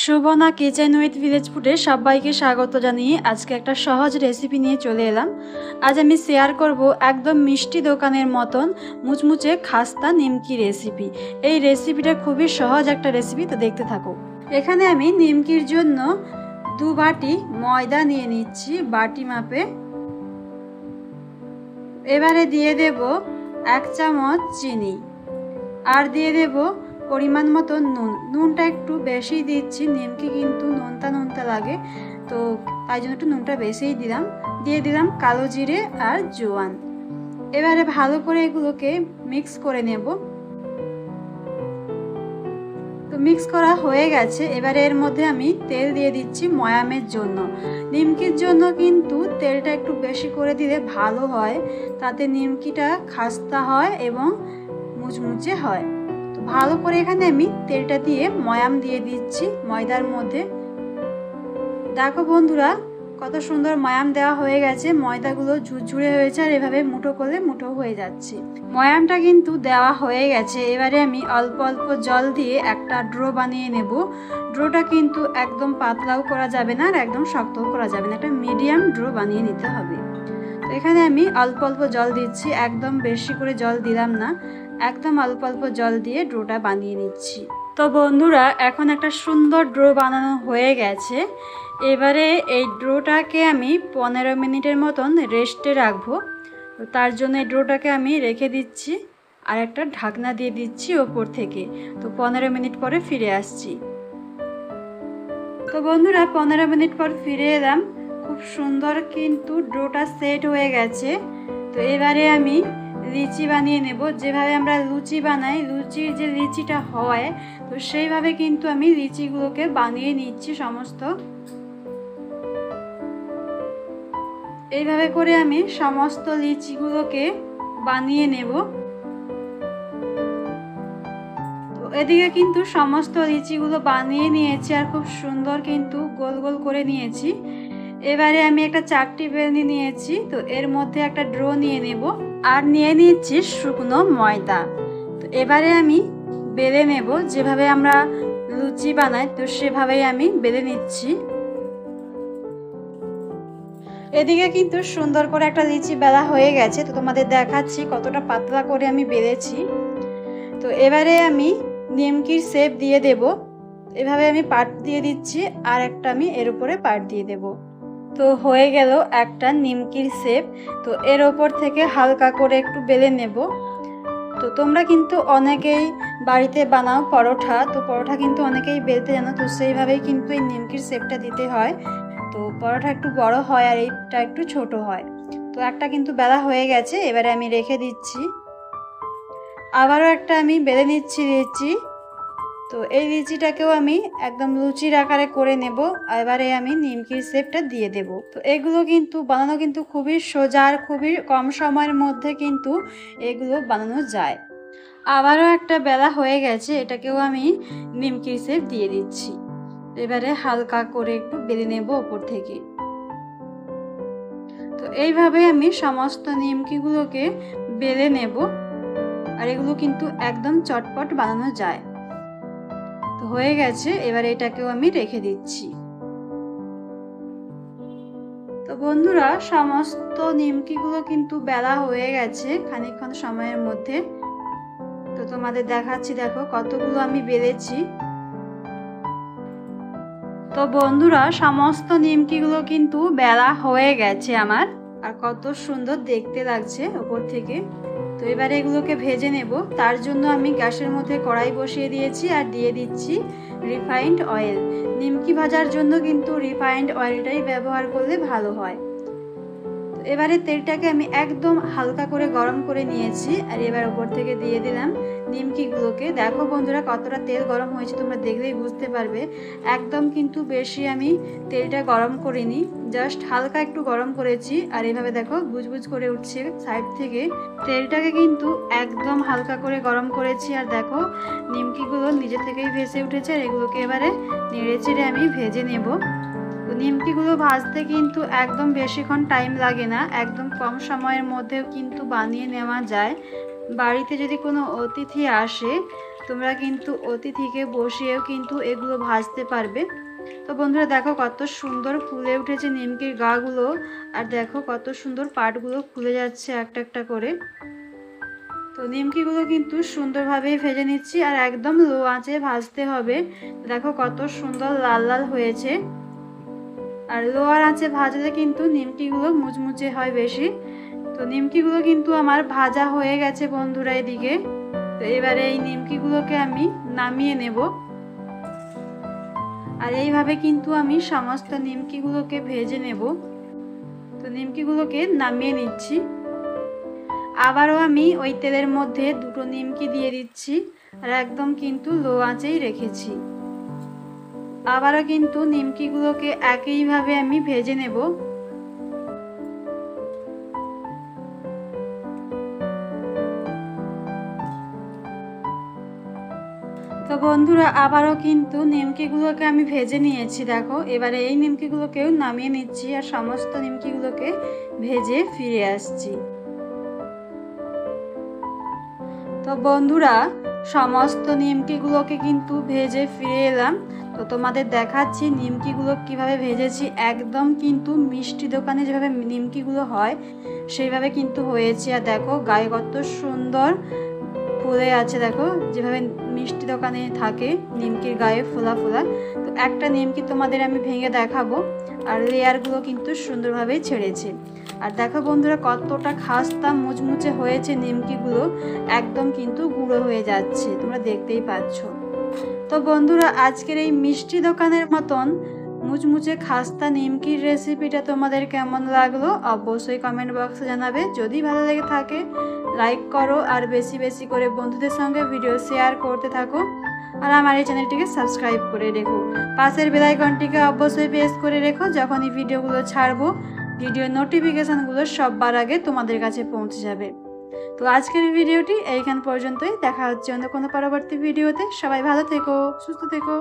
Shobhana kitchen with village ফুডে সবাইকে স্বাগত জানিয়ে আজকে একটা সহজ রেসিপি নিয়ে চলে এলাম। আজ আমি শেয়ার করব একদম মিষ্টি দোকানের মতন মুচমুচে খাস্তা নিমকি রেসিপি। এই রেসিপিটা খুবই সহজ একটা রেসিপি, তো দেখতে থাকো। এখানে আমি নিমকির জন্য 2 বাটি ময়দা নিয়ে নিচ্ছি বাটি মাপে। এবারে দিয়ে দেব 1 চামচ চিনি, আর দিয়ে দেব পরিমাণ মতো নুন। নুনটা একটু বেশি দিচ্ছি, নিমকি কিন্তু নোনতা নোনতা লাগে, তো তাই জন্য একটু নুনটা বেশিই দিলাম। দিয়ে দিলাম কালো জিরে আর জোয়ান। এবারে ভালো করে এগুলোকে মিক্স করে নেব। তো মিক্স করা হয়ে গেছে। এবারে এর মধ্যে আমি তেল দিয়ে দিচ্ছি ময়ামের জন্য। নিমকির জন্য কিন্তু তেলটা একটু বেশি করে দিলে ভালো হয়, তাতে নিমকিটা খাস্তা হয় এবং মুচমুচে হয়। ভালো করে এখানে আমি তেলটা দিয়ে ময়াম দিয়ে দিচ্ছি ময়দার মধ্যে। দেখো বন্ধুরা, কত সুন্দর ময়াম দেওয়া হয়ে গেছে। ময়দাগুলো ঝুরঝুরে হয়েছে আর এভাবে মুঠো করলে মুঠো হয়ে যাচ্ছে। ময়ামটা কিন্তু দেওয়া হয়ে গেছে। এবারে আমি অল্প অল্প জল দিয়ে একটা ড্রো বানিয়ে নেব। ড্রোটা কিন্তু একদম পাতলাও করা যাবে না আর একদম শক্তও করা যাবে না, একটা মিডিয়াম ড্রো বানিয়ে নিতে হবে। তো এখানে আমি অল্প অল্প জল দিচ্ছি, একদম বেশি করে জল দিলাম না, একদম অল্প অল্প জল দিয়ে ড্রোটা বানিয়ে নিচ্ছি। তো বন্ধুরা, এখন একটা সুন্দর ড্রো বানানো হয়ে গেছে। এবারে এই ড্রোটাকে আমি 15 মিনিটের মতন রেস্টে রাখবো। তো তার জন্য এই ড্রোটাকে আমি রেখে দিচ্ছি আর একটা ঢাকনা দিয়ে দিচ্ছি ওপর থেকে। তো 15 মিনিট পরে ফিরে আসছি। তো বন্ধুরা, 15 মিনিট পর ফিরে এলাম। খুব সুন্দর কিন্তু ডোটা সেট হয়ে গেছে। তো এবারে আমি লিচি বানিয়ে নেব। যেভাবে আমরা লুচি বানাই, লুচির যে লিচিটা হয়, তো সেইভাবে কিন্তু আমি লিচিগুলোকে বানিয়ে নিচ্ছি সমস্ত। এইভাবে করে আমি সমস্ত লিচিগুলোকে বানিয়ে নেব। তো এদিকে কিন্তু সমস্ত লিচিগুলো বানিয়ে নিয়েছি আর খুব সুন্দর কিন্তু গোল গোল করে নিয়েছি। এবারে আমি একটা চারটি বেলনি নিয়েছি, তো এর মধ্যে একটা ড্রো নিয়ে নেব আর নিয়ে নিচ্ছি শুকনো ময়দা। তো এবারে আমি বেলে নেব, যেভাবে আমরা লুচি বানাই তো সেভাবেই আমি বেলে নিচ্ছি। এদিকে কিন্তু সুন্দর করে একটা লিচি বেলা হয়ে গেছে। তো তোমাদের দেখাচ্ছি কতটা পাতলা করে আমি বেলেছি। তো এবারে আমি নিমকির শেপ দিয়ে দেব। এভাবে আমি পাট দিয়ে দিচ্ছি আর একটা আমি এর উপরে পাট দিয়ে দেব। তো হয়ে গেল একটা নিমকির শেপ। তো এর ওপর থেকে হালকা করে একটু বেলে নেব। তো তোমরা কিন্তু অনেকেই বাড়িতে বানাও পরোটা, তো পরোটা কিন্তু অনেকেই বেলতে জানো, তো সেইভাবেই কিন্তু এই নিমকির শেপটা দিতে হয়। তো পরোটা একটু বড় হয় আর এইটা একটু ছোট হয়। তো একটা কিন্তু বেলা হয়ে গেছে, এবারে আমি রেখে দিচ্ছি। আবারও একটা আমি বেলে নিচ্ছি লিচি। তো এই লিচিটাকেও আমি একদম লুচির আকারে করে নেব। এবারে আমি নিমকির শেপটা দিয়ে দেব। তো এগুলো কিন্তু বানানো কিন্তু খুবই সোজা আর খুবই কম সময়ের মধ্যে কিন্তু এগুলো বানানো যায়। আবারও একটা বেলা হয়ে গেছে, এটাকেও আমি নিমকির শেপ দিয়ে দিচ্ছি। এবারে হালকা করে একটু বেলে নেব ওপর থেকে। তো এইভাবে আমি সমস্ত নিমকিগুলোকে বেলে নেব আর এগুলো কিন্তু একদম চটপট বানানো যায়। তো হয়ে গেছে, এবার এটাকেও আমি রেখে দিচ্ছি। তো বন্ধুরা, সমস্ত নিমকিগুলো কিন্তু বেলা হয়ে গেছে খানিকক্ষণ সময়ের মধ্যে। তো তোমাদের দেখাচ্ছি, দেখো কতগুলো আমি বেলেছি। তো বন্ধুরা, সমস্ত নিমকিগুলো কিন্তু বেলা হয়ে গেছে আমার, আর কত সুন্দর দেখতে লাগছে উপর থেকে। তো এবারে এগুলোকে ভেজে নেব। তার জন্য আমি গ্যাসের মধ্যে কড়াই বসিয়ে দিয়েছি আর দিয়ে দিচ্ছি রিফাইন্ড অয়েল। নিমকি ভাজার জন্য কিন্তু রিফাইন্ড অয়েলটাই ব্যবহার করলে ভালো হয়। তো এবারে তেলটাকে আমি একদম হালকা করে গরম করে নিয়েছি আর এবার উপর থেকে দিয়ে দিলাম নিমকিগুলোকে। দেখো বন্ধুরা, কতটা তেল গরম হয়েছে তোমরা দেখলেই বুঝতে পারবে। একদম কিন্তু বেশি আমি তেলটা গরম করিনি, জাস্ট হালকা একটু গরম করেছি। আর এভাবে দেখো বুজবুজ করে উঠছে সাইড থেকে। তেলটাকে কিন্তু একদম হালকা করে গরম করেছি আর দেখো নিমকিগুলো নিজে থেকেই ভেসে উঠেছে। আর এগুলোকে এবারে নেড়ে চেড়ে আমি ভেজে নেব। তো নিমকিগুলো ভাজতে কিন্তু একদম বেশিক্ষণ টাইম লাগে না, একদম কম সময়ের মধ্যেও কিন্তু বানিয়ে নেওয়া যায়। বাড়িতে যদি কোনো অতিথি আসে তোমরা কিন্তু অতিথিকে বসিয়েও কিন্তু এগুলো ভাজতে পারবে। তো বন্ধুরা দেখো কত সুন্দর ফুলে উঠেছে নিমকির গাগুলো, আর দেখো কত সুন্দর পাটগুলো খুলে যাচ্ছে একটা একটা করে। তো নিমকিগুলো কিন্তু সুন্দরভাবে ভেজে নিচ্ছি, আর একদম লো আঁচে ভাজতে হবে। দেখো কত সুন্দর লাল লাল হয়েছে, আর লো আঁচে ভাজলে কিন্তু নিমকিগুলো মুচমুচে হয় বেশি। তো নিমকিগুলো কিন্তু আমার ভাজা হয়ে গেছে বন্ধুরা এদিকে। তো এবারে এই নিমকিগুলোকে আমি নামিয়ে নেব, আর এইভাবে কিন্তু আমি সমস্ত নিমকিগুলোকে ভেজে নেব। তো নিমকিগুলোকে নামিয়ে নিচ্ছি। আবারও আমি ওই তেলের মধ্যে দুটো নিমকি দিয়ে দিচ্ছি, আর একদম কিন্তু লো আঁচেই রেখেছি। আবারও কিন্তু নিমকিগুলোকে একইভাবে আমি ভেজে নেব। তো বন্ধুরা আবারও কিন্তু নিমকিগুলোকে আমি ভেজে নিয়েছি। দেখো এবারে এই নিমকিগুলোকেও নামিয়ে নিচ্ছি, আর সমস্ত নিমকিগুলোকে ভেজে ফিরে আসছি। তো বন্ধুরা সমস্ত নিমকিগুলোকে কিন্তু ভেজে ফিরে এলাম। তো তোমাদের দেখাচ্ছি নিমকিগুলো কিভাবে ভেজেছি। একদম কিন্তু মিষ্টি দোকানে যেভাবে নিমকিগুলো হয় সেইভাবে কিন্তু হয়েছে। আর দেখো গায়ে কত সুন্দর ফুলে আছে, দেখো যেভাবে মিষ্টি দোকানে থাকে নিমকির গায়ে ফোলা ফোলা। তো একটা নিমকি তোমাদের আমি ভেঙে দেখাবো, আর লেয়ারগুলো কিন্তু সুন্দরভাবেই ছেড়েছে। আর দেখো বন্ধুরা কতটা খাস্তা মুচমুচে হয়েছে নিমকিগুলো, একদম কিন্তু গুঁড়ো হয়ে যাচ্ছে, তোমরা দেখতেই পাচ্ছ। তো বন্ধুরা আজকের এই মিষ্টি দোকানের মতন মুচমুচে খাস্তা নিমকির রেসিপিটা তোমাদের কেমন লাগলো অবশ্যই কমেন্ট বক্সে জানাবে। যদি ভালো লেগে থাকে লাইক করো, আর বেশি বেশি করে বন্ধুদের সঙ্গে ভিডিও শেয়ার করতে থাকো, আর আমার এই চ্যানেলটিকে সাবস্ক্রাইব করে রেখো। পাশের বেল আইকনটিকে অবশ্যই প্রেস করে রেখো, যখন এই ভিডিওগুলো ছাড়বো ভিডিও নোটিফিকেশানগুলো সবার আগে তোমাদের কাছে পৌঁছে যাবে। তো আজকের ভিডিওটি এইখান পর্যন্তই, দেখা হচ্ছে অন্য কোনো পরবর্তী ভিডিওতে। সবাই ভালো থেকো, সুস্থ থেকো।